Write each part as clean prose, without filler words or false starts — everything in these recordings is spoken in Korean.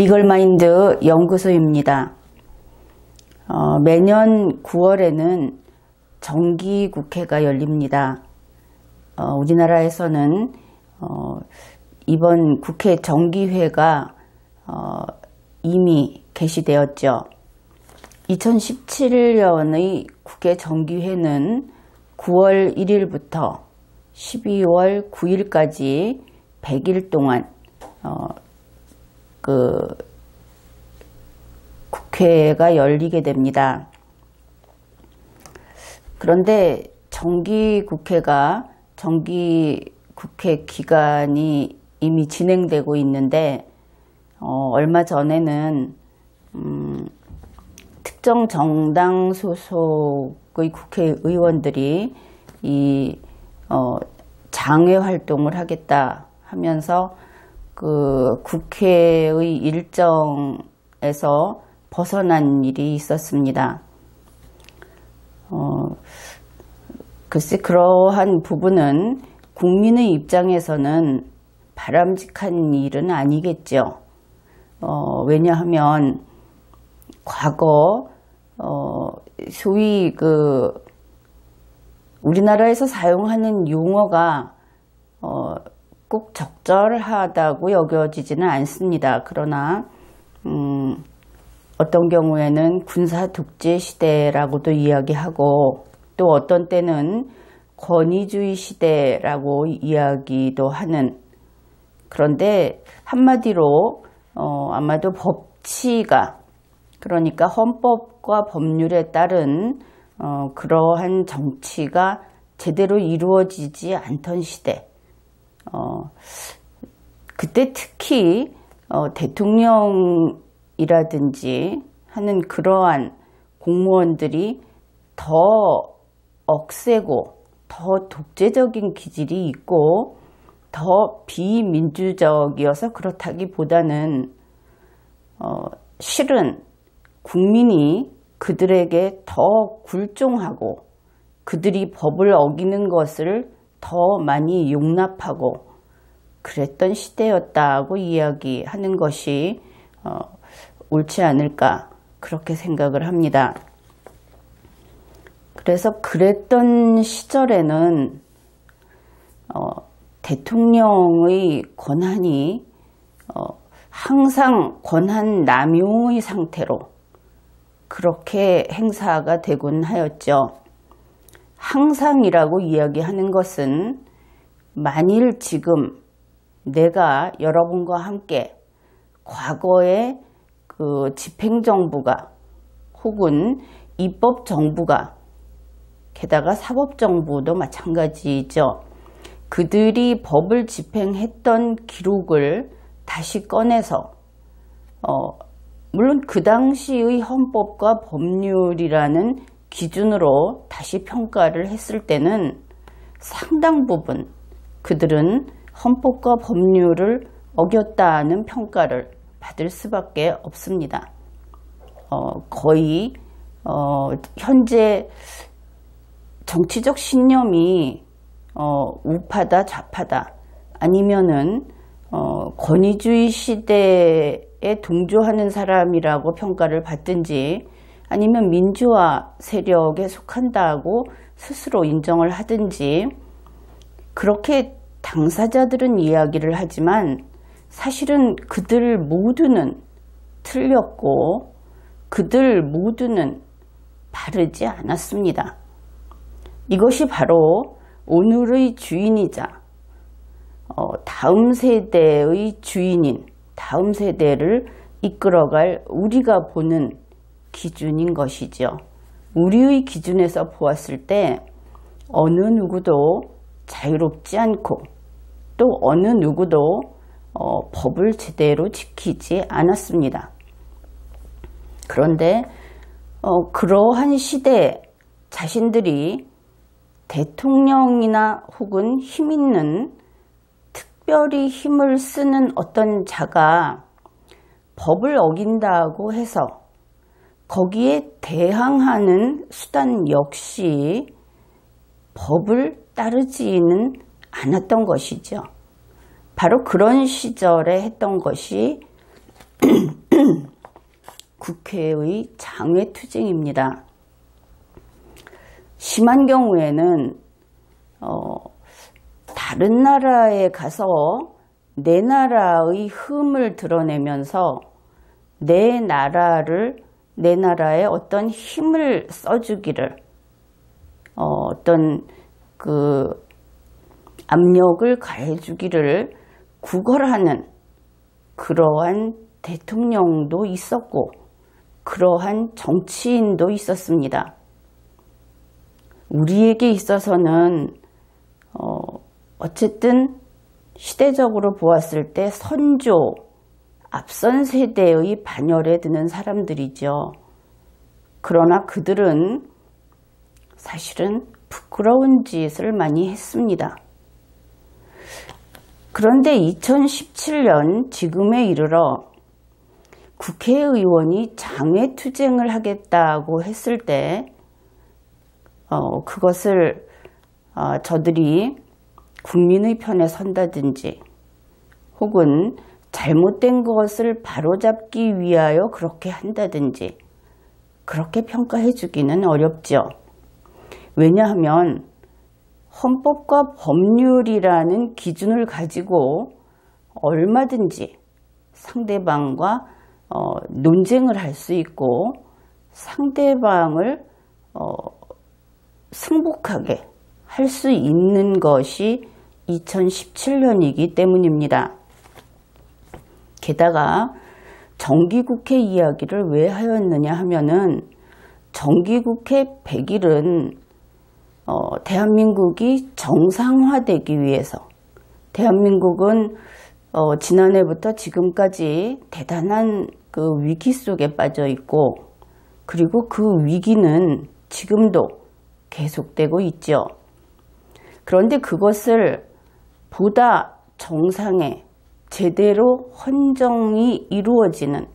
리걸마인드 연구소입니다. 매년 9월에는 정기국회가 열립니다. 우리나라에서는 이번 국회 정기회가 이미 개시되었죠. 2017년의 국회 정기회는 9월 1일부터 12월 9일까지 100일 동안 국회가 열리게 됩니다. 그런데 정기국회 기간이 이미 진행되고 있는데 얼마 전에는 특정 정당 소속의 국회의원들이 이 장외 활동을 하겠다 하면서 국회의 일정에서 벗어난 일이 있었습니다. 글쎄 그러한 부분은 국민의 입장에서는 바람직한 일은 아니겠죠. 왜냐하면 과거 소위 우리나라에서 사용하는 용어가 꼭 적절하다고 여겨지지는 않습니다. 그러나 어떤 경우에는 군사 독재 시대라고도 이야기하고 또 어떤 때는 권위주의 시대라고 이야기도 하는, 그런데 한마디로 아마도 법치가, 그러니까 헌법과 법률에 따른 그러한 정치가 제대로 이루어지지 않던 시대, 그때 특히 대통령이라든지 하는 그러한 공무원들이 더 억세고 더 독재적인 기질이 있고 더 비민주적이어서 그렇다기보다는 실은 국민이 그들에게 더 굴종하고 그들이 법을 어기는 것을 더 많이 용납하고 그랬던 시대였다고 이야기하는 것이 옳지 않을까 그렇게 생각을 합니다. 그래서 그랬던 시절에는 대통령의 권한이 항상 권한 남용의 상태로 그렇게 행사가 되곤 하였죠. 항상이라고 이야기하는 것은 만일 지금 내가 여러분과 함께 과거에 집행정부가 혹은 입법정부가 게다가 사법정부도 마찬가지죠. 그들이 법을 집행했던 기록을 다시 꺼내서 물론 그 당시의 헌법과 법률이라는 기준으로 다시 평가를 했을 때는 상당 부분 그들은 헌법과 법률을 어겼다는 평가를 받을 수밖에 없습니다. 거의 현재 정치적 신념이 우파다 좌파다 아니면은 권위주의 시대에 동조하는 사람이라고 평가를 받든지 아니면 민주화 세력에 속한다고 스스로 인정을 하든지 그렇게 당사자들은 이야기를 하지만 사실은 그들 모두는 틀렸고 그들 모두는 바르지 않았습니다. 이것이 바로 오늘의 주인이자 다음 세대의 주인인 다음 세대를 이끌어갈 우리가 보는 기준인 것이죠. 우리의 기준에서 보았을 때 어느 누구도 자유롭지 않고 또 어느 누구도 법을 제대로 지키지 않았습니다. 그런데 그러한 시대에 자신들이 대통령이나 혹은 힘 있는 특별히 힘을 쓰는 어떤 자가 법을 어긴다고 해서 거기에 대항하는 수단 역시 법을 따르지는 않았던 것이죠. 바로 그런 시절에 했던 것이 국회의 장외투쟁입니다. 심한 경우에는 다른 나라에 가서 내 나라의 흠을 드러내면서 내 나라에 어떤 힘을 써주기를, 어떤 그 압력을 가해주기를 구걸하는 그러한 대통령도 있었고, 그러한 정치인도 있었습니다. 우리에게 있어서는 어쨌든 시대적으로 보았을 때 선조, 앞선 세대의 반열에 드는 사람들이죠. 그러나 그들은 사실은 부끄러운 짓을 많이 했습니다. 그런데 2017년 지금에 이르러 국회의원이 장외투쟁을 하겠다고 했을 때 그것을 저들이 국민의 편에 선다든지 혹은 잘못된 것을 바로잡기 위하여 그렇게 한다든지 그렇게 평가해 주기는 어렵죠. 왜냐하면 헌법과 법률이라는 기준을 가지고 얼마든지 상대방과 논쟁을 할 수 있고 상대방을 승복하게 할 수 있는 것이 2017년이기 때문입니다. 게다가 정기국회 이야기를 왜 하였느냐 하면은 정기국회 100일은 대한민국이 정상화되기 위해서, 대한민국은 지난해부터 지금까지 대단한 그 위기 속에 빠져 있고, 그리고 그 위기는 지금도 계속되고 있죠. 그런데 그것을 보다 정상에 제대로 헌정이 이루어지는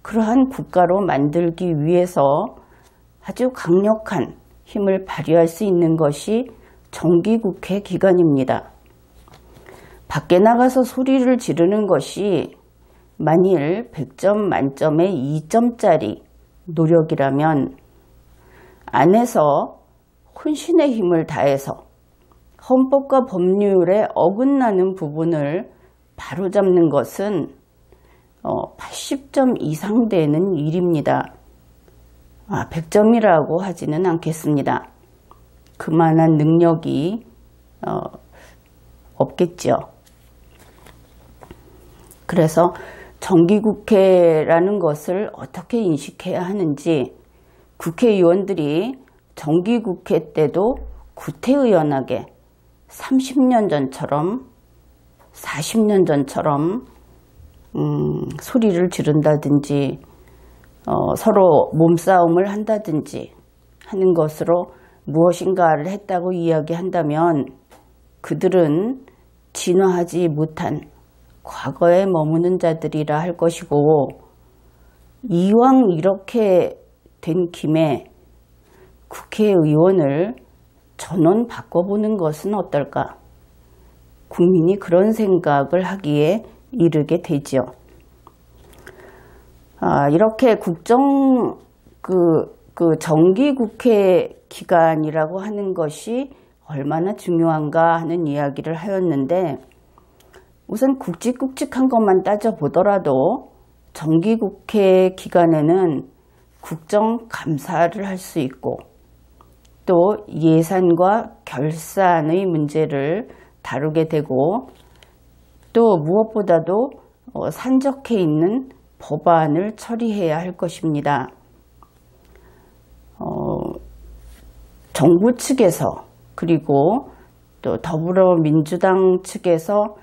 그러한 국가로 만들기 위해서 아주 강력한 힘을 발휘할 수 있는 것이 정기국회 기간입니다. 밖에 나가서 소리를 지르는 것이 만일 100점 만점에 2점짜리 노력이라면 안에서 혼신의 힘을 다해서 헌법과 법률에 어긋나는 부분을 바로잡는 것은 80점 이상 되는 일입니다. 100점이라고 하지는 않겠습니다. 그만한 능력이 없겠죠. 그래서 정기국회라는 것을 어떻게 인식해야 하는지, 국회의원들이 정기국회 때도 구태의연하게 30년 전처럼 40년 전처럼 소리를 지른다든지 서로 몸싸움을 한다든지 하는 것으로 무엇인가를 했다고 이야기한다면 그들은 진화하지 못한 과거에 머무는 자들이라 할 것이고, 이왕 이렇게 된 김에 국회의원을 전원 바꿔보는 것은 어떨까? 국민이 그런 생각을 하기에 이르게 되죠. 이렇게 정기국회 기간이라고 하는 것이 얼마나 중요한가 하는 이야기를 하였는데, 우선 굵직굵직한 것만 따져보더라도 정기국회 기간에는 국정감사를 할 수 있고, 또 예산과 결산의 문제를 다루게 되고, 또 무엇보다도 산적해 있는 법안을 처리해야 할 것입니다. 정부 측에서, 그리고 또 더불어민주당 측에서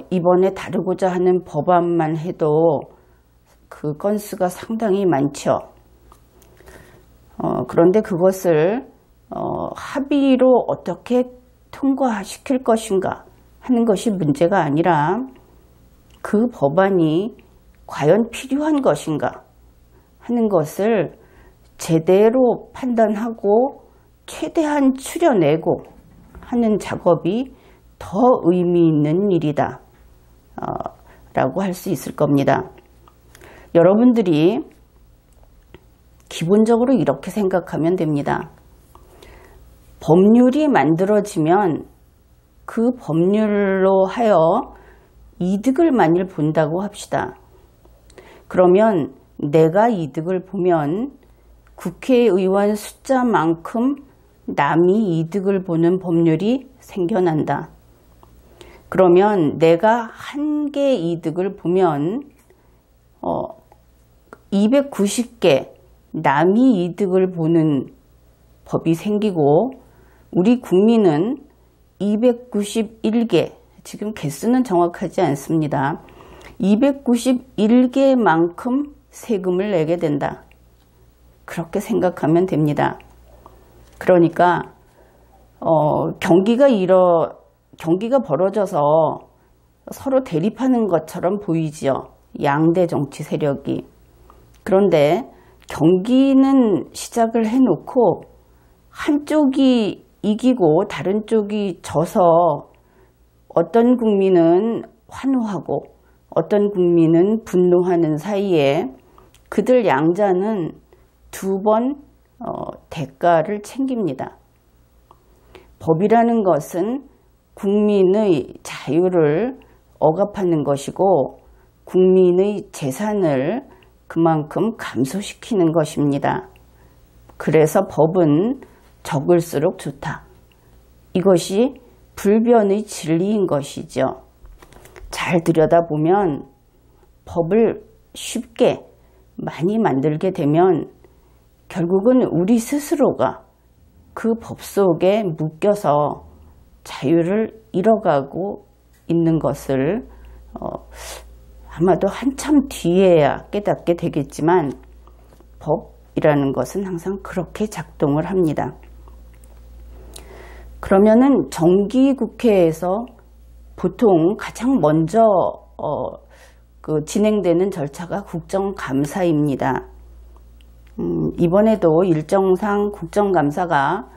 이번에 다루고자 하는 법안만 해도 그 건수가 상당히 많죠. 그런데 그것을 합의로 어떻게 통과시킬 것인가 하는 것이 문제가 아니라 그 법안이 과연 필요한 것인가 하는 것을 제대로 판단하고 최대한 추려내고 하는 작업이 더 의미 있는 일이다 라고 할 수 있을 겁니다. 여러분들이 기본적으로 이렇게 생각하면 됩니다. 법률이 만들어지면 그 법률로 하여 이득을 만일 본다고 합시다. 그러면 내가 이득을 보면 국회의원 숫자만큼 남이 이득을 보는 법률이 생겨난다. 그러면 내가 한 개 이득을 보면 290개 남이 이득을 보는 법이 생기고 우리 국민은 291개, 지금 개수는 정확하지 않습니다. 291개만큼 세금을 내게 된다. 그렇게 생각하면 됩니다. 그러니까 경기가 벌어져서 서로 대립하는 것처럼 보이지요. 양대 정치 세력이. 그런데 경기는 시작을 해놓고 한쪽이 이기고 다른 쪽이 져서 어떤 국민은 환호하고 어떤 국민은 분노하는 사이에 그들 양자는 두 번 대가를 챙깁니다. 법이라는 것은 국민의 자유를 억압하는 것이고 국민의 재산을 그만큼 감소시키는 것입니다. 그래서 법은 적을수록 좋다. 이것이 불변의 진리인 것이죠. 잘 들여다보면 법을 쉽게 많이 만들게 되면 결국은 우리 스스로가 그 법 속에 묶여서 자유를 잃어가고 있는 것을 아마도 한참 뒤에야 깨닫게 되겠지만 법이라는 것은 항상 그렇게 작동을 합니다. 그러면은 정기국회에서 보통 가장 먼저 진행되는 절차가 국정감사입니다. 이번에도 일정상 국정감사가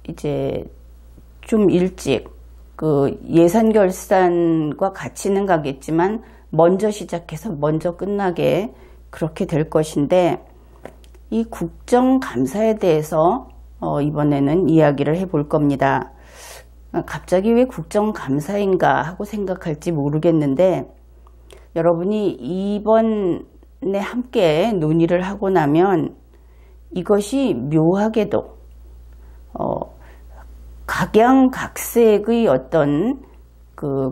이제 좀 일찍 예산결산과 같이는 가겠지만 먼저 시작해서 먼저 끝나게 그렇게 될 것인데 이 국정감사에 대해서 이번에는 이야기를 해볼 겁니다. 갑자기 왜 국정감사인가 하고 생각할지 모르겠는데 여러분이 이번에 함께 논의를 하고 나면 이것이 묘하게도 각양각색의 어떤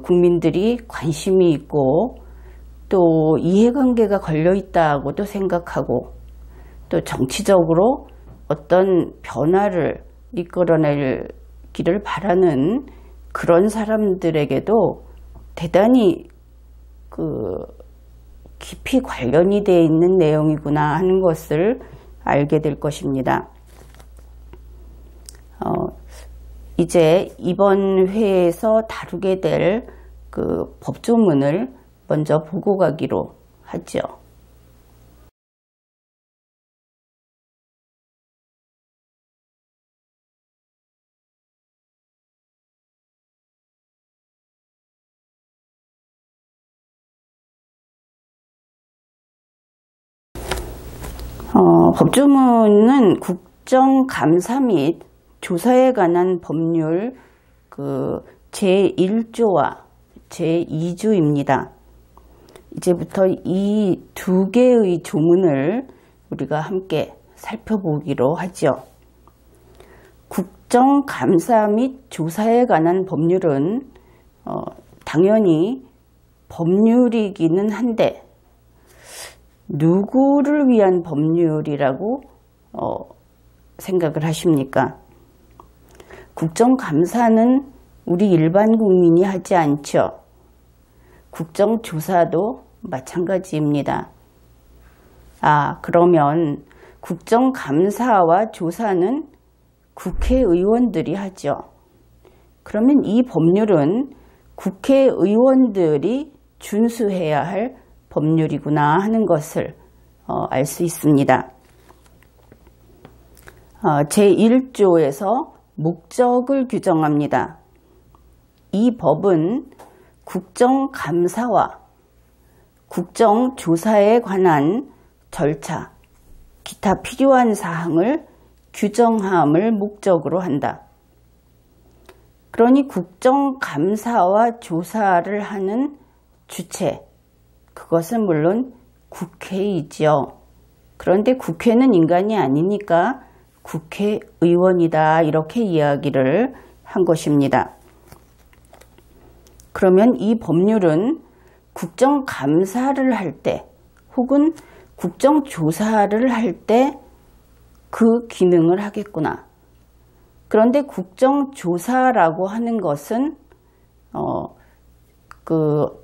국민들이 관심이 있고 또 이해관계가 걸려있다고도 생각하고 또 정치적으로 어떤 변화를 이끌어내기를 바라는 그런 사람들에게도 대단히 깊이 관련이 되어 있는 내용이구나 하는 것을 알게 될 것입니다. 이제 이번 회에서 다루게 될 법조문을 먼저 보고 가기로 하죠. 법조문은 국정감사 및 조사에 관한 법률 제1조와 제2조입니다. 이제부터 이 두 개의 조문을 우리가 함께 살펴보기로 하죠. 국정감사 및 조사에 관한 법률은 당연히 법률이기는 한데 누구를 위한 법률이라고 생각을 하십니까? 국정감사는 우리 일반 국민이 하지 않죠. 국정조사도 마찬가지입니다. 그러면 국정감사와 조사는 국회의원들이 하죠. 그러면 이 법률은 국회의원들이 준수해야 할 법률이구나 하는 것을 알 수 있습니다. 제1조에서 목적을 규정합니다. 이 법은 국정감사와 국정조사에 관한 절차, 기타 필요한 사항을 규정함을 목적으로 한다. 그러니 국정감사와 조사를 하는 주체, 그것은 물론 국회이지요. 그런데 국회는 인간이 아니니까 국회의원이다, 이렇게 이야기를 한 것입니다. 그러면 이 법률은 국정감사를 할 때 혹은 국정조사를 할 때 그 기능을 하겠구나. 그런데 국정조사라고 하는 것은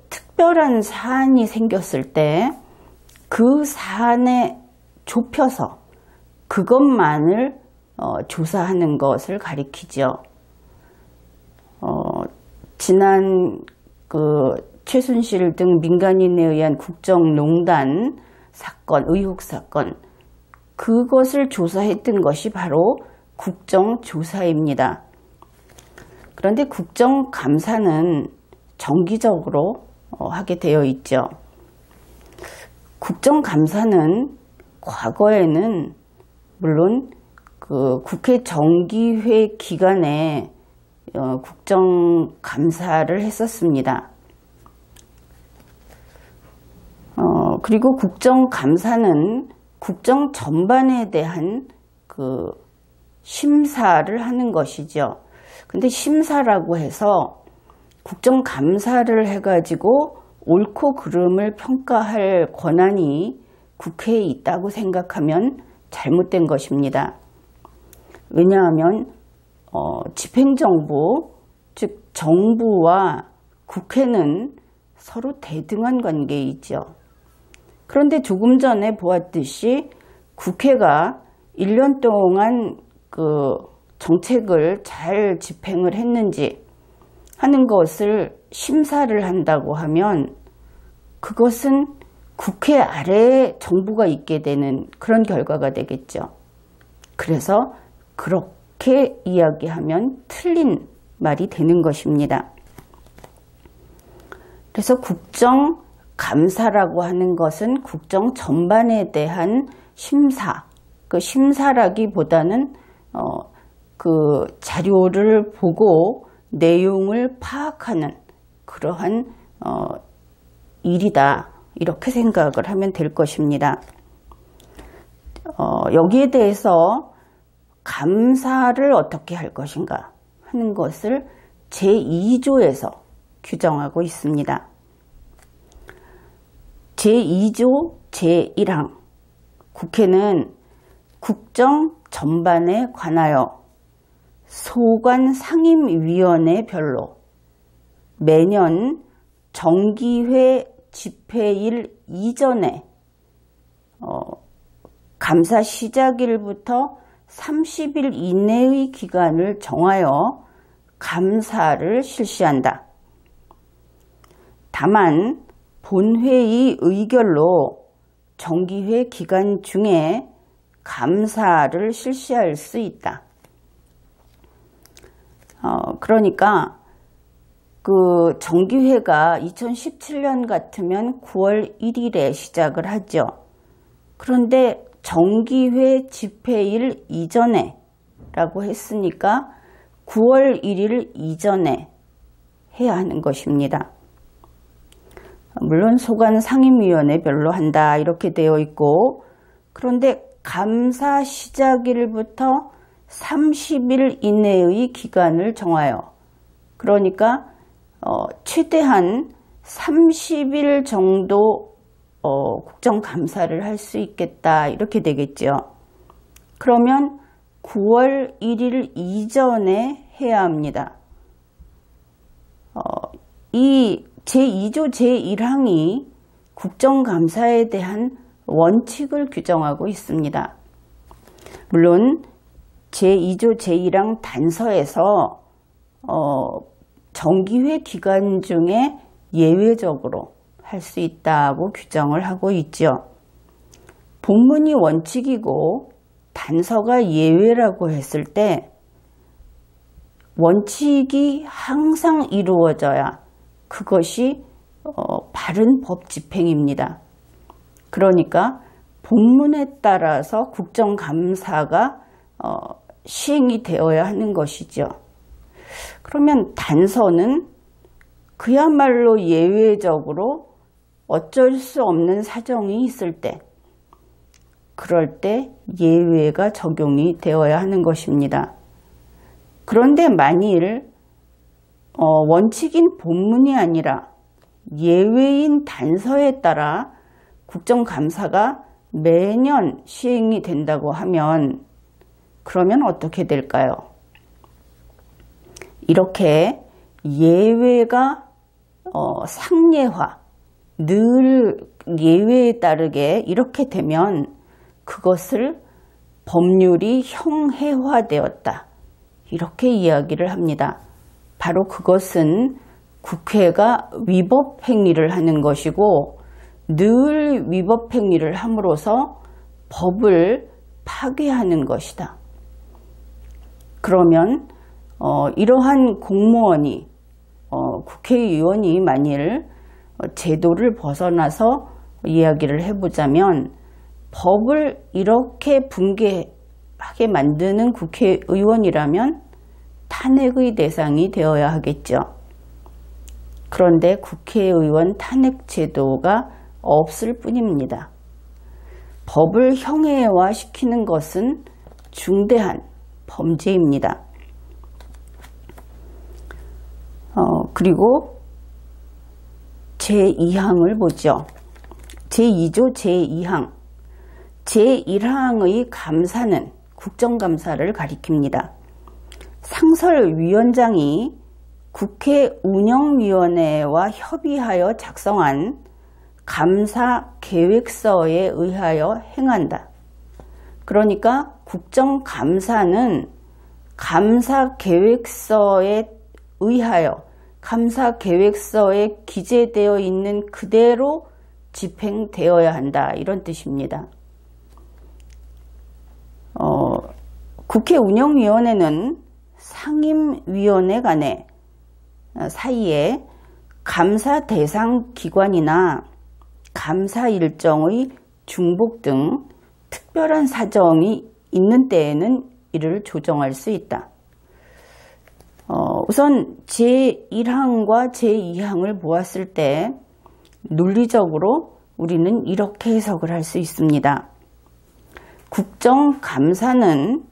특별한 사안이 생겼을 때 그 사안에 좁혀서 그것만을 조사하는 것을 가리키죠. 지난 최순실 등 민간인에 의한 국정농단 사건, 의혹 사건, 그것을 조사했던 것이 바로 국정조사입니다. 그런데 국정감사는 정기적으로 하게 되어 있죠. 국정감사는 과거에는 물론 국회 정기회 기간에 국정감사를 했었습니다. 그리고 국정감사는 국정 전반에 대한 심사를 하는 것이죠. 근데 심사라고 해서 국정감사를 해가지고 옳고 그름을 평가할 권한이 국회에 있다고 생각하면 잘못된 것입니다. 왜냐하면 집행정부, 즉 정부와 국회는 서로 대등한 관계에 있죠. 그런데 조금 전에 보았듯이 국회가 1년 동안 정책을 잘 집행을 했는지 하는 것을 심사를 한다고 하면 그것은 국회 아래에 정부가 있게 되는 그런 결과가 되겠죠. 그래서 그렇게 이야기하면 틀린 말이 되는 것입니다. 그래서 국정감사라고 하는 것은 국정 전반에 대한 심사, 그 심사라기보다는 자료를 보고 내용을 파악하는 그러한 일이다, 이렇게 생각을 하면 될 것입니다. 여기에 대해서 감사를 어떻게 할 것인가 하는 것을 제2조에서 규정하고 있습니다. 제2조 제1항, 국회는 국정 전반에 관하여 소관 상임위원회별로 매년 정기회 집회일 이전에 감사 시작일부터 30일 이내의 기간을 정하여 감사를 실시한다. 다만 본회의 의결로 정기회 기간 중에 감사를 실시할 수 있다. 그러니까 정기회가 2017년 같으면 9월 1일에 시작을 하죠. 그런데 정기회 집회일 이전에 라고 했으니까 9월 1일 이전에 해야 하는 것입니다. 물론 소관 상임위원회별로 한다, 이렇게 되어 있고, 그런데 감사 시작일부터 30일 이내의 기간을 정하여, 그러니까 최대한 30일 정도 국정감사를 할 수 있겠다, 이렇게 되겠죠. 그러면 9월 1일 이전에 해야 합니다. 이 제2조 제1항이 국정감사에 대한 원칙을 규정하고 있습니다. 물론 제2조 제1항 단서에서 정기회 기간 중에 예외적으로 할 수 있다고 규정을 하고 있죠. 본문이 원칙이고 단서가 예외라고 했을 때 원칙이 항상 이루어져야 그것이 바른 법 집행입니다. 그러니까 본문에 따라서 국정감사가 시행이 되어야 하는 것이죠. 그러면 단서는 그야말로 예외적으로 어쩔 수 없는 사정이 있을 때, 그럴 때 예외가 적용이 되어야 하는 것입니다. 그런데 만일 원칙인 본문이 아니라 예외인 단서에 따라 국정감사가 매년 시행이 된다고 하면 그러면 어떻게 될까요? 이렇게 예외가 상례화, 늘 예외에 따르게 이렇게 되면 그것을 법률이 형해화되었다, 이렇게 이야기를 합니다. 바로 그것은 국회가 위법행위를 하는 것이고, 늘 위법행위를 함으로써 법을 파괴하는 것이다. 그러면 이러한 공무원이 국회의원이 만일 제도를 벗어나서 이야기를 해보자면 법을 이렇게 붕괴하게 만드는 국회의원이라면 탄핵의 대상이 되어야 하겠죠. 그런데 국회의원 탄핵 제도가 없을 뿐입니다. 법을 형해화시키는 것은 중대한 범죄입니다. 그리고 제2항을 보죠. 제2조 제2항. 제1항의 감사는 국정감사를 가리킵니다. 상설위원장이 국회 운영위원회와 협의하여 작성한 감사 계획서에 의하여 행한다. 그러니까 국정감사는 감사 계획서에 의하여, 감사 계획서에 기재되어 있는 그대로 집행되어야 한다, 이런 뜻입니다. 국회 운영위원회는 상임위원회 간에 사이에 감사 대상 기관이나 감사 일정의 중복 등 특별한 사정이 있는 때에는 이를 조정할 수 있다. 우선 제1항과 제2항을 보았을 때 논리적으로 우리는 이렇게 해석을 할 수 있습니다. 국정감사는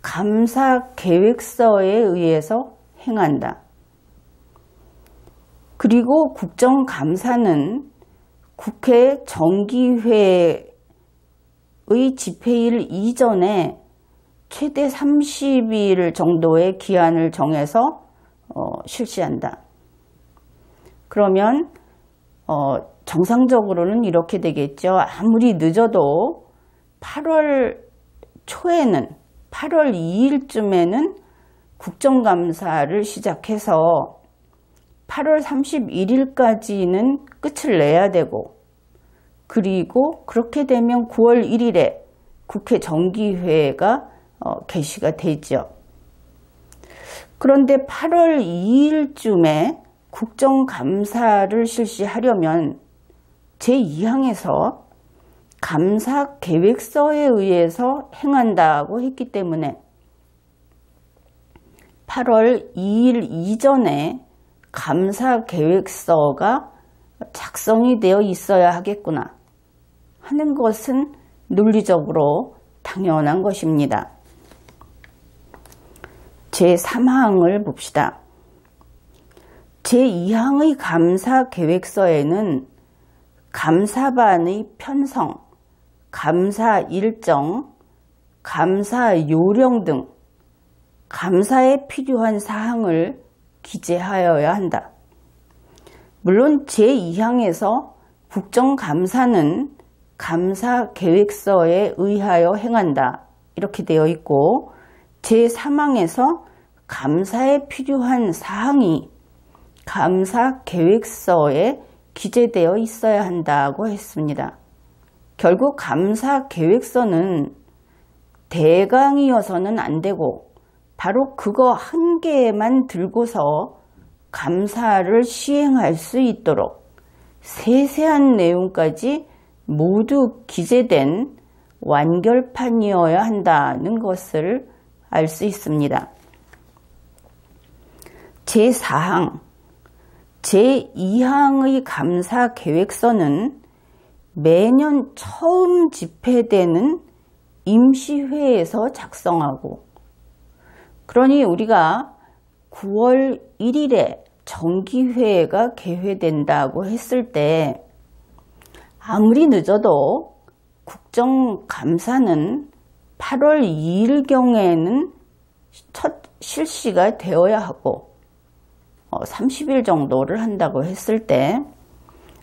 감사 계획서에 의해서 행한다. 그리고 국정감사는 국회 정기회의 집회일 이전에 최대 30일 정도의 기한을 정해서 실시한다. 그러면 정상적으로는 이렇게 되겠죠. 아무리 늦어도 8월 초에는, 8월 2일쯤에는 국정감사를 시작해서 8월 31일까지는 끝을 내야 되고, 그리고 그렇게 되면 9월 1일에 국회 정기회가 개시가 되죠. 그런데 8월 2일쯤에 국정감사를 실시하려면 제2항에서 감사 계획서에 의해서 행한다고 했기 때문에 8월 2일 이전에 감사 계획서가 작성이 되어 있어야 하겠구나 하는 것은 논리적으로 당연한 것입니다. 제3항을 봅시다. 제2항의 감사 계획서에는 감사반의 편성, 감사 일정, 감사 요령 등 감사에 필요한 사항을 기재하여야 한다. 물론 제2항에서 국정감사는 감사 계획서에 의하여 행한다, 이렇게 되어 있고, 제3항에서 감사에 필요한 사항이 감사 계획서에 기재되어 있어야 한다고 했습니다. 결국 감사 계획서는 대강이어서는 안 되고 바로 그거 한 개만 들고서 감사를 시행할 수 있도록 세세한 내용까지 모두 기재된 완결판이어야 한다는 것을 알 수 있습니다. 제4항, 제2항의 감사계획서는 매년 처음 집회되는 임시회에서 작성하고, 그러니 우리가 9월 1일에 정기회의가 개회된다고 했을 때 아무리 늦어도 국정감사는 8월 2일경에는 첫 실시가 되어야 하고 30일 정도를 한다고 했을 때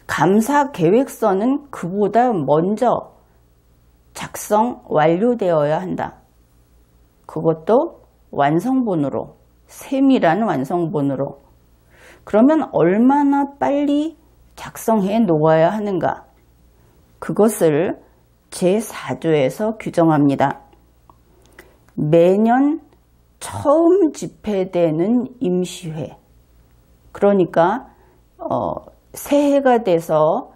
감사계획서는 그보다 먼저 작성 완료되어야 한다. 그것도 완성본으로, 세밀한 완성본으로. 그러면 얼마나 빨리 작성해 놓아야 하는가? 그것을 제4조에서 규정합니다. 매년 처음 집회되는 임시회. 그러니까 새해가 돼서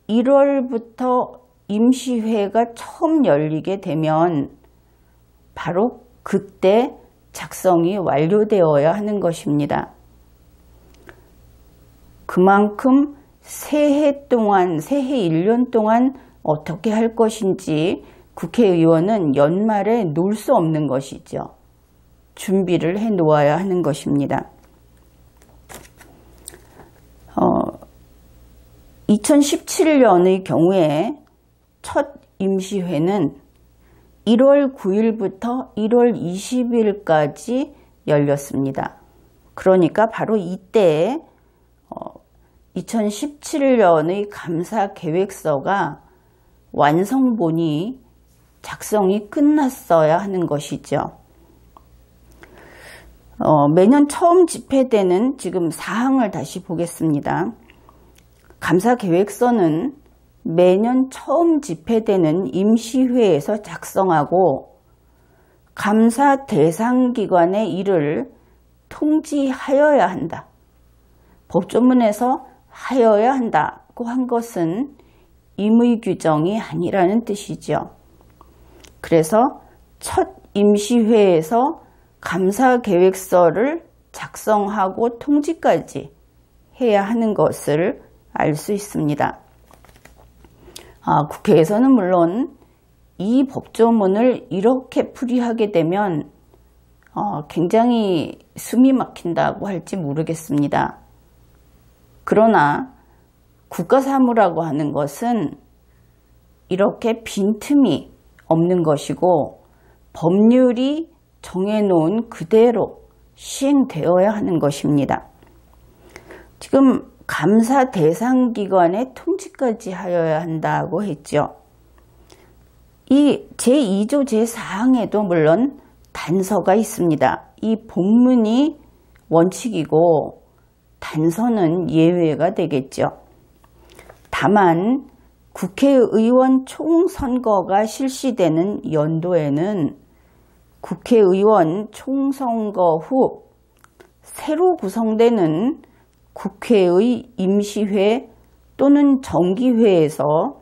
1월부터 임시회가 처음 열리게 되면 바로 그때 작성이 완료되어야 하는 것입니다. 그만큼 새해 동안, 새해 1년 동안 어떻게 할 것인지 국회의원은 연말에 놀 수 없는 것이죠. 준비를 해 놓아야 하는 것입니다. 2017년의 경우에 첫 임시회는 1월 9일부터 1월 20일까지 열렸습니다. 그러니까 바로 이때 2017년의 감사계획서가 완성본이 작성이 끝났어야 하는 것이죠. 매년 처음 집회되는 지금 사항을 다시 보겠습니다. 감사계획서는 매년 처음 집회되는 임시회에서 작성하고 감사 대상 기관의 일을 통지하여야 한다. 법조문에서 하여야 한다고 한 것은 임의 규정이 아니라는 뜻이죠. 그래서 첫 임시회에서 감사계획서를 작성하고 통지까지 해야 하는 것을 알 수 있습니다. 국회에서는 물론 이 법조문을 이렇게 풀이하게 되면 굉장히 숨이 막힌다고 할지 모르겠습니다. 그러나 국가사무라고 하는 것은 이렇게 빈틈이 없는 것이고 법률이 정해놓은 그대로 시행되어야 하는 것입니다. 지금 감사 대상 기관의 통지까지 하여야 한다고 했죠. 이 제2조 제4항에도 물론 단서가 있습니다. 이 본문이 원칙이고 단서는 예외가 되겠죠. 다만 국회의원 총선거가 실시되는 연도에는 국회의원 총선거 후 새로 구성되는 국회의 임시회 또는 정기회에서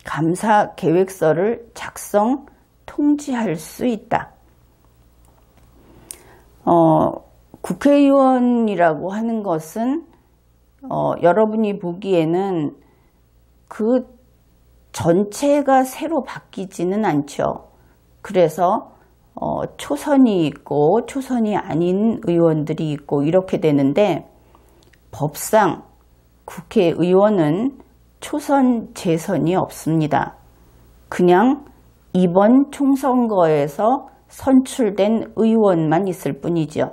감사계획서를 작성, 통지할 수 있다. 국회의원이라고 하는 것은 여러분이 보기에는 그 전체가 새로 바뀌지는 않죠. 그래서 초선이 있고 초선이 아닌 의원들이 있고 이렇게 되는데 법상 국회의원은 초선, 재선이 없습니다. 그냥 이번 총선거에서 선출된 의원만 있을 뿐이죠.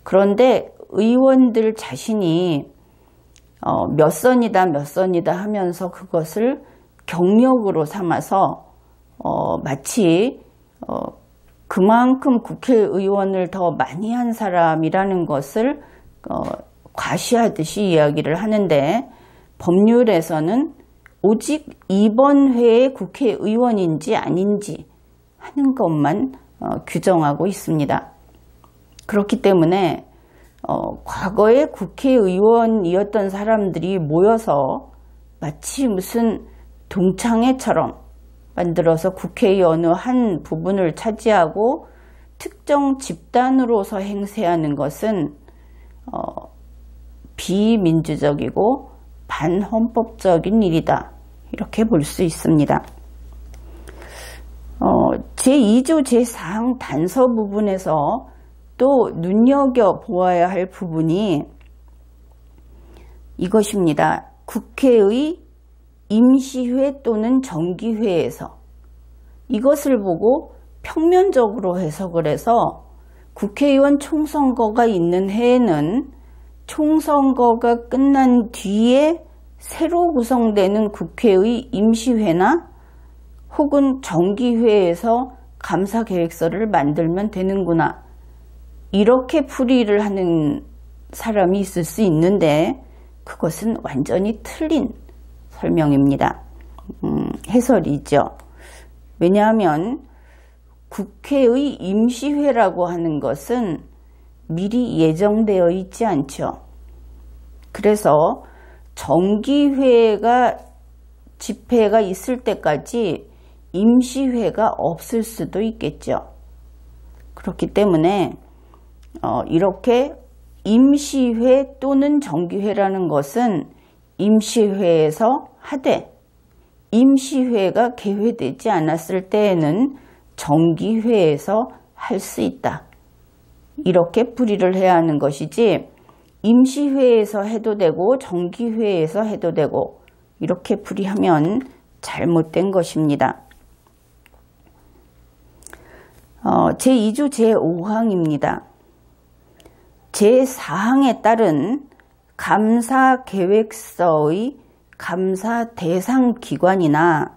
그런데 의원들 자신이 몇 선이다 몇 선이다 하면서 그것을 경력으로 삼아서 마치 그만큼 국회의원을 더 많이 한 사람이라는 것을 과시하듯이 이야기를 하는데 법률에서는 오직 이번 회의 국회의원인지 아닌지 하는 것만 규정하고 있습니다. 그렇기 때문에 과거에 국회의원이었던 사람들이 모여서 마치 무슨 동창회처럼 만들어서 국회의 어느 한 부분을 차지하고 특정 집단으로서 행세하는 것은 비민주적이고 반헌법적인 일이다. 이렇게 볼 수 있습니다. 제2조 제4항 단서 부분에서 또 눈여겨보아야 할 부분이 이것입니다. 국회의 임시회 또는 정기회에서 이것을 보고 평면적으로 해석을 해서 국회의원 총선거가 있는 해에는 총선거가 끝난 뒤에 새로 구성되는 국회의 임시회나 혹은 정기회에서 감사계획서를 만들면 되는구나. 이렇게 풀이를 하는 사람이 있을 수 있는데 그것은 완전히 틀린 설명입니다. 해설이죠. 왜냐하면 국회의 임시회라고 하는 것은 미리 예정되어 있지 않죠. 그래서 정기회가 집회가 있을 때까지 임시회가 없을 수도 있겠죠. 그렇기 때문에 이렇게 임시회 또는 정기회라는 것은 임시회에서 하되 임시회가 개회되지 않았을 때에는 정기회에서 할 수 있다. 이렇게 풀이를 해야 하는 것이지 임시회에서 해도 되고 정기회에서 해도 되고 이렇게 풀이하면 잘못된 것입니다. 제2조 제5항입니다. 제4항에 따른 감사계획서의 감사 대상 기관이나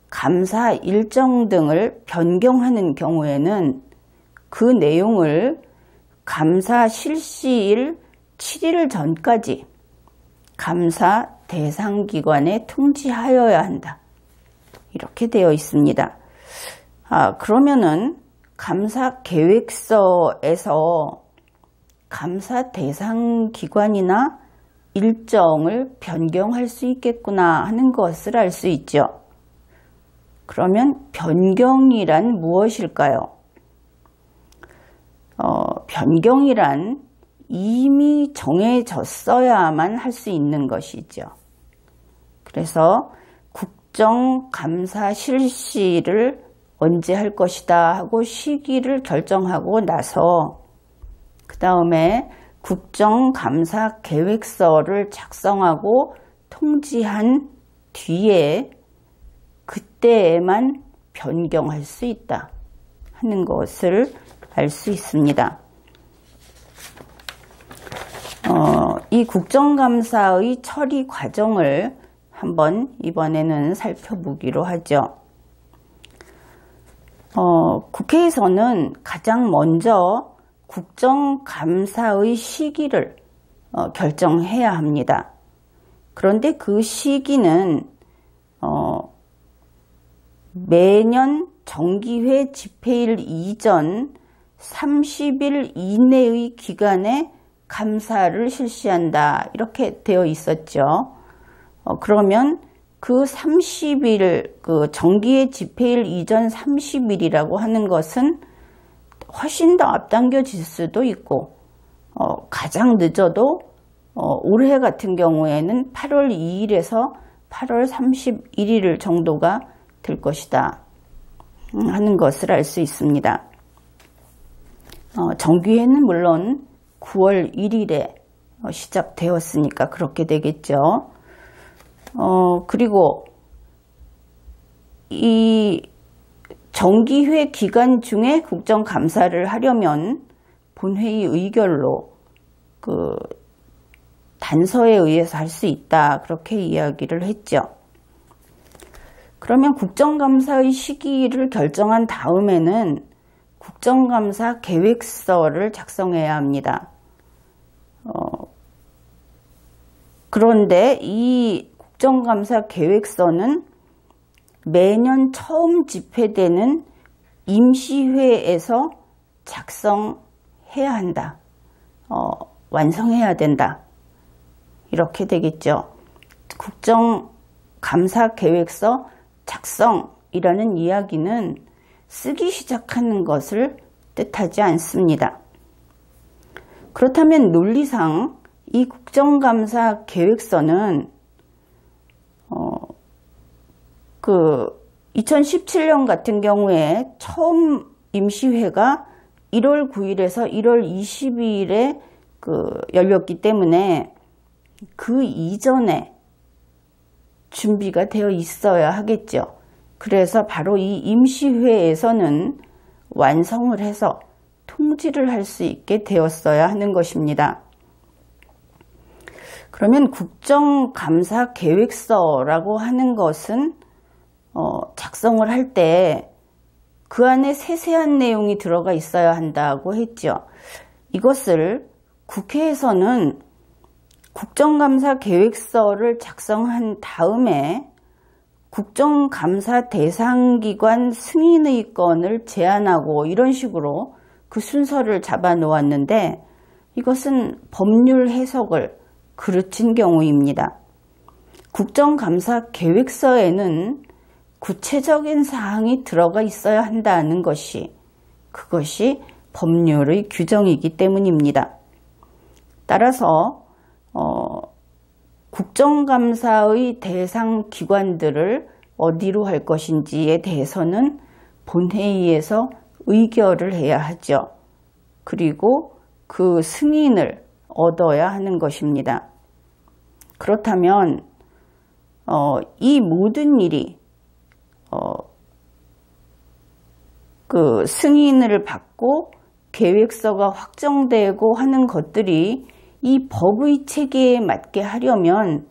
감사 일정 등을 변경하는 경우에는 그 내용을 감사 실시일 7일 전까지 감사 대상 기관에 통지하여야 한다. 이렇게 되어 있습니다. 그러면은 감사 계획서에서 감사 대상 기관이나 일정을 변경할 수 있겠구나 하는 것을 알 수 있죠. 그러면 변경이란 무엇일까요? 변경이란 이미 정해졌어야만 할 수 있는 것이죠. 그래서 국정감사 실시를 언제 할 것이다 하고 시기를 결정하고 나서 그 다음에 국정감사 계획서를 작성하고 통지한 뒤에 그때에만 변경할 수 있다 하는 것을 알 수 있습니다. 이 국정감사의 처리 과정을 한번 이번에는 살펴보기로 하죠. 국회에서는 가장 먼저 국정감사의 시기를 결정해야 합니다. 그런데 그 시기는 매년 정기회 집회일 이전 30일 이내의 기간에 감사를 실시한다 이렇게 되어 있었죠. 그러면 그 30일, 그 정기회 집회일 이전 30일이라고 하는 것은 훨씬 더 앞당겨질 수도 있고 가장 늦어도 올해 같은 경우에는 8월 2일에서 8월 31일 정도가 될 것이다 하는 것을 알 수 있습니다. 정기회는 물론 9월 1일에 시작되었으니까 그렇게 되겠죠. 그리고 이 정기회 기간 중에 국정감사를 하려면 본회의 의결로 그 단서에 의해서 할 수 있다 그렇게 이야기를 했죠. 그러면 국정감사의 시기를 결정한 다음에는 국정감사 계획서를 작성해야 합니다. 그런데 이 국정감사 계획서는 매년 처음 집회되는 임시회에서 작성해야 한다. 완성해야 된다. 이렇게 되겠죠. 국정감사계획서 작성이라는 이야기는 쓰기 시작하는 것을 뜻하지 않습니다. 그렇다면 논리상 이 국정감사계획서는 2017년 같은 경우에 처음 임시회가 1월 9일에서 1월 22일에 열렸기 때문에 그 이전에 준비가 되어 있어야 하겠죠. 그래서 바로 이 임시회에서는 완성을 해서 통지를 할 수 있게 되었어야 하는 것입니다. 그러면 국정감사계획서라고 하는 것은 작성을 할 때 그 안에 세세한 내용이 들어가 있어야 한다고 했죠. 이것을 국회에서는 국정감사계획서를 작성한 다음에 국정감사 대상기관 승인의 건을 제안하고 이런 식으로 그 순서를 잡아 놓았는데 이것은 법률 해석을 그르친 경우입니다. 국정감사계획서에는 구체적인 사항이 들어가 있어야 한다는 그것이 법률의 규정이기 때문입니다. 따라서 국정감사의 대상 기관들을 어디로 할 것인지에 대해서는 본회의에서 의결을 해야 하죠. 그리고 그 승인을 얻어야 하는 것입니다. 그렇다면 이 모든 일이 그 승인을 받고 계획서가 확정되고 하는 것들이 이 법의 체계에 맞게 하려면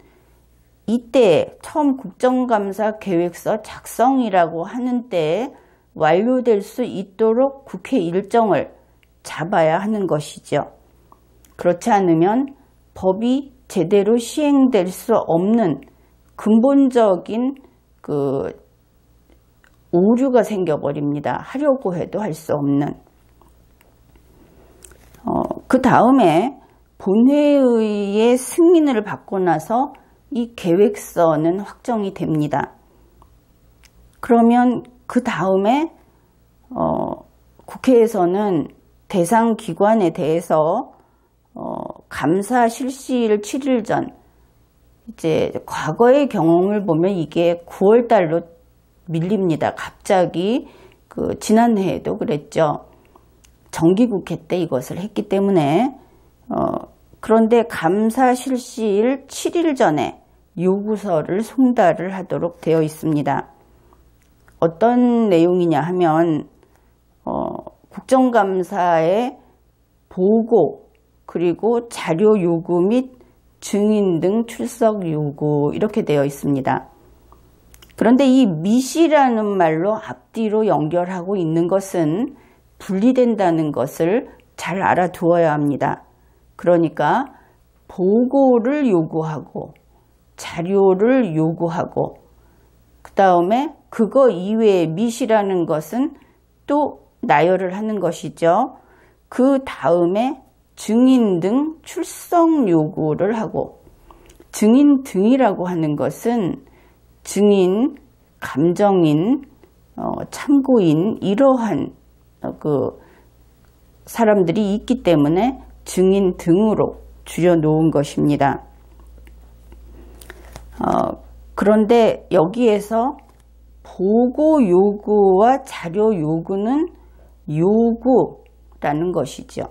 이때 처음 국정감사 계획서 작성이라고 하는 때에 완료될 수 있도록 국회 일정을 잡아야 하는 것이죠. 그렇지 않으면 법이 제대로 시행될 수 없는 근본적인 오류가 생겨버립니다. 하려고 해도 할 수 없는. 그 다음에 본회의의 승인을 받고 나서 이 계획서는 확정이 됩니다. 그러면 그 다음에 국회에서는 대상 기관에 대해서 감사 실시일 7일 전, 이제 과거의 경험을 보면 이게 9월 달로 밀립니다. 갑자기 지난해에도 그랬죠. 정기국회 때 이것을 했기 때문에 그런데 감사 실시일 7일 전에 요구서를 송달을 하도록 되어 있습니다. 어떤 내용이냐 하면 국정감사의 보고 그리고 자료 요구 및 증인 등 출석 요구 이렇게 되어 있습니다. 그런데 이 밋이라는 말로 앞뒤로 연결하고 있는 것은 분리된다는 것을 잘 알아두어야 합니다. 그러니까 보고를 요구하고 자료를 요구하고 그 다음에 그거 이외의 밋이라는 것은 또 나열을 하는 것이죠. 그 다음에 증인 등 출석 요구를 하고 증인 등이라고 하는 것은 증인, 감정인, 참고인 이러한 사람들이 있기 때문에 증인 등으로 줄여놓은 것입니다. 그런데 여기에서 보고 요구와 자료 요구는 요구라는 것이죠.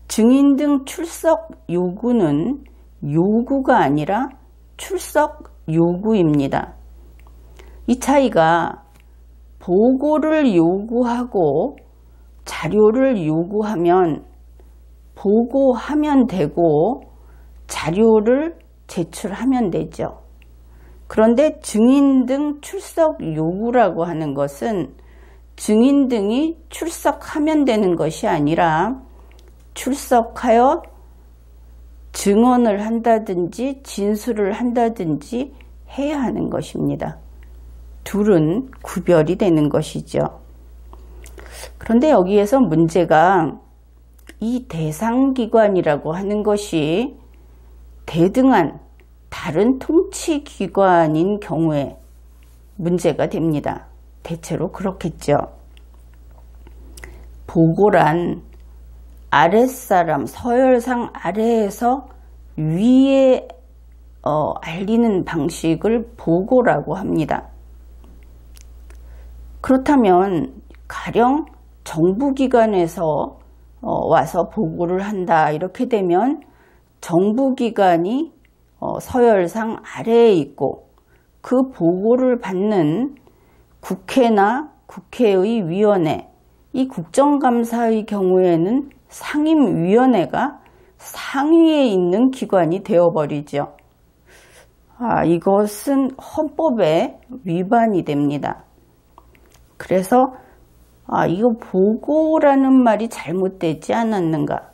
증인 등 출석 요구는 요구가 아니라 출석 요구입니다. 이 차이가 보고를 요구하고 자료를 요구하면 보고하면 되고 자료를 제출하면 되죠. 그런데 증인 등 출석 요구라고 하는 것은 증인 등이 출석하면 되는 것이 아니라 출석하여 증언을 한다든지 진술을 한다든지 해야 하는 것입니다. 둘은 구별이 되는 것이죠. 그런데 여기에서 문제가 이 대상기관이라고 하는 것이 대등한 다른 통치기관인 경우에 문제가 됩니다. 대체로 그렇겠죠. 보고란 아랫사람, 서열상 아래에서 위에 알리는 방식을 보고라고 합니다. 그렇다면 가령 정부기관에서 와서 보고를 한다 이렇게 되면 정부기관이 서열상 아래에 있고 그 보고를 받는 국회나 국회의 위원회, 이 국정감사의 경우에는 상임위원회가 상위에 있는 기관이 되어버리죠. 이것은 헌법에 위반이 됩니다. 그래서 이거 보고라는 말이 잘못되지 않았는가?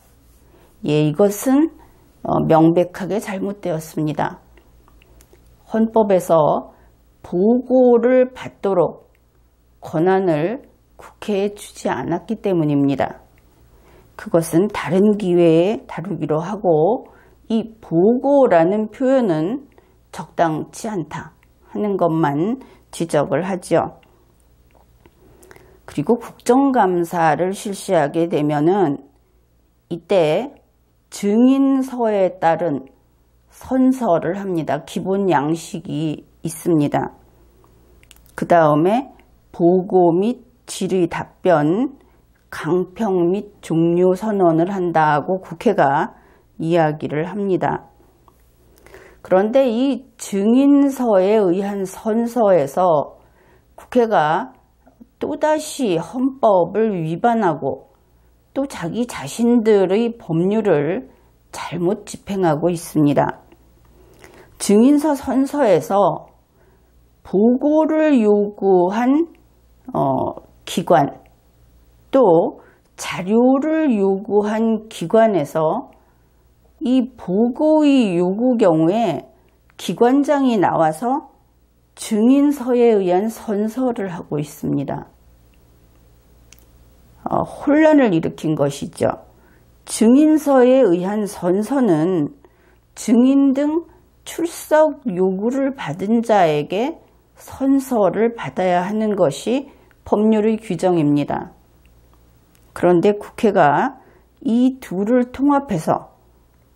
예, 이것은 명백하게 잘못되었습니다. 헌법에서 보고를 받도록 권한을 국회에 주지 않았기 때문입니다. 그것은 다른 기회에 다루기로 하고 이 보고라는 표현은 적당치 않다 하는 것만 지적을 하죠. 그리고 국정감사를 실시하게 되면은 이때 증인서에 따른 선서를 합니다. 기본 양식이 있습니다. 그 다음에 보고 및 질의 답변, 강평 및 종료 선언을 한다고 국회가 이야기를 합니다. 그런데 이 증인서에 의한 선서에서 국회가 또다시 헌법을 위반하고 또 자기 자신들의 법률을 잘못 집행하고 있습니다. 증인서 선서에서 보고를 요구한 기관 또 자료를 요구한 기관에서 이 보고의 요구 경우에 기관장이 나와서 증인서에 의한 선서를 하고 있습니다. 혼란을 일으킨 것이죠. 증인서에 의한 선서는 증인 등 출석 요구를 받은 자에게 선서를 받아야 하는 것이 법률의 규정입니다. 그런데 국회가 이 둘을 통합해서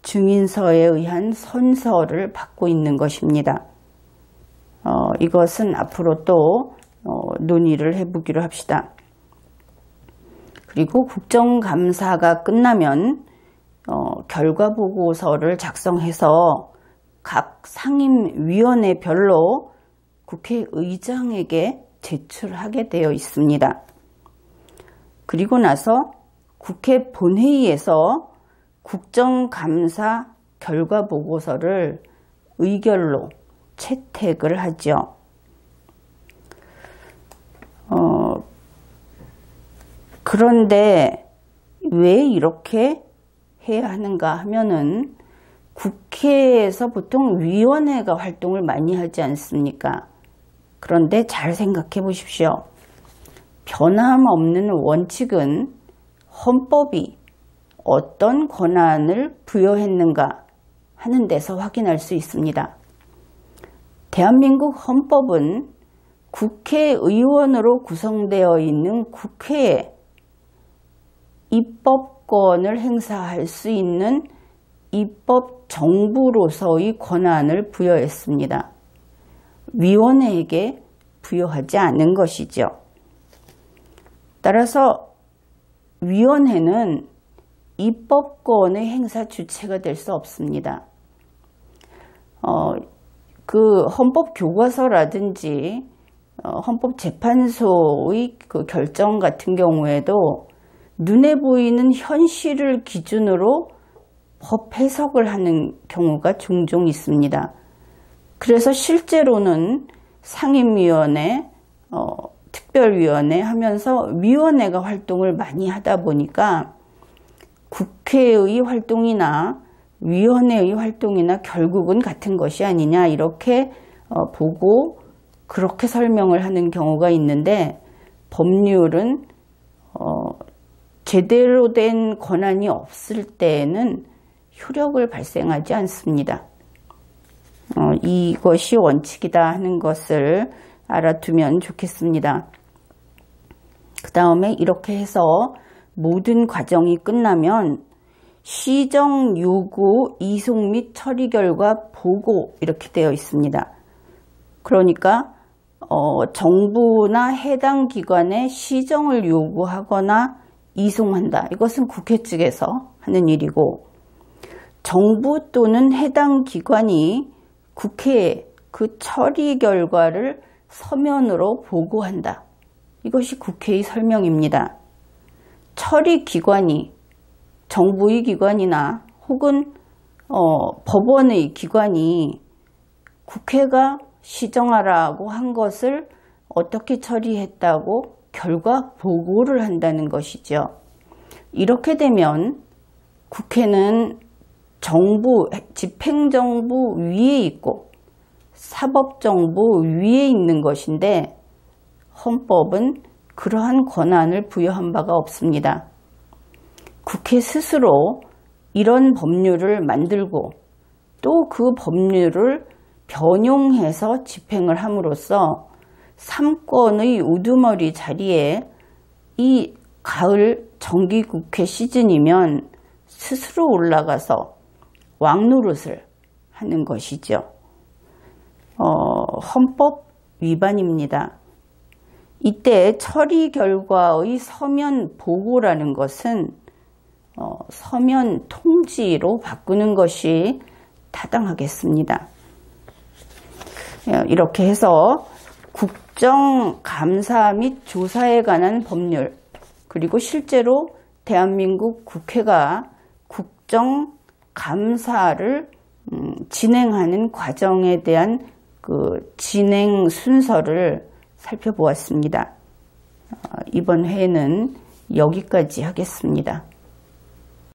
증인서에 의한 선서를 받고 있는 것입니다. 이것은 앞으로 또 논의를 해보기로 합시다. 그리고 국정감사가 끝나면 결과보고서를 작성해서 각 상임위원회별로 국회의장에게 제출하게 되어 있습니다. 그리고 나서 국회 본회의에서 국정감사 결과보고서를 의결로 채택을 하죠. 그런데 왜 이렇게 해야 하는가 하면은 국회에서 보통 위원회가 활동을 많이 하지 않습니까? 그런데 잘 생각해 보십시오. 변함없는 원칙은 헌법이 어떤 권한을 부여했는가 하는 데서 확인할 수 있습니다. 대한민국 헌법은 국회의원으로 구성되어 있는 국회에 입법권을 행사할 수 있는 입법 정부로서의 권한을 부여했습니다. 위원회에게 부여하지 않은 것이죠. 따라서 위원회는 입법권의 행사 주체가 될 수 없습니다. 그 헌법교과서라든지 헌법재판소의 그 결정 같은 경우에도 눈에 보이는 현실을 기준으로 법 해석을 하는 경우가 종종 있습니다. 그래서 실제로는 상임위원회, 특별위원회 하면서 위원회가 활동을 많이 하다 보니까 국회의 활동이나 위원회의 활동이나 결국은 같은 것이 아니냐 이렇게 보고 그렇게 설명을 하는 경우가 있는데 법률은 제대로 된 권한이 없을 때에는 효력을 발생하지 않습니다. 이것이 원칙이다 하는 것을 알아두면 좋겠습니다. 그 다음에 이렇게 해서 모든 과정이 끝나면 시정 요구 이송 및 처리 결과 보고 이렇게 되어 있습니다. 그러니까 정부나 해당 기관에 시정을 요구하거나 이송한다. 이것은 국회 측에서 하는 일이고, 정부 또는 해당 기관이 국회에 그 처리 결과를 서면으로 보고한다. 이것이 국회의 설명입니다. 처리 기관이 정부의 기관이나 혹은 법원의 기관이 국회가 시정하라고 한 것을 어떻게 처리했다고 결과 보고를 한다는 것이죠. 이렇게 되면 국회는 정부, 집행정부 위에 있고 사법정부 위에 있는 것인데, 헌법은 그러한 권한을 부여한 바가 없습니다. 국회 스스로 이런 법률을 만들고 또 그 법률을 변용해서 집행을 함으로써 3권의 우두머리 자리에 이 가을 정기국회 시즌이면 스스로 올라가서 왕노릇을 하는 것이죠. 헌법 위반입니다. 이때 처리 결과의 서면 보고라는 것은 서면 통지로 바꾸는 것이 타당하겠습니다. 이렇게 해서 국정감사 및 조사에 관한 법률, 그리고 실제로 대한민국 국회가 국정감사를 진행하는 과정에 대한 그 진행 순서를 살펴보았습니다. 이번 회에는 여기까지 하겠습니다.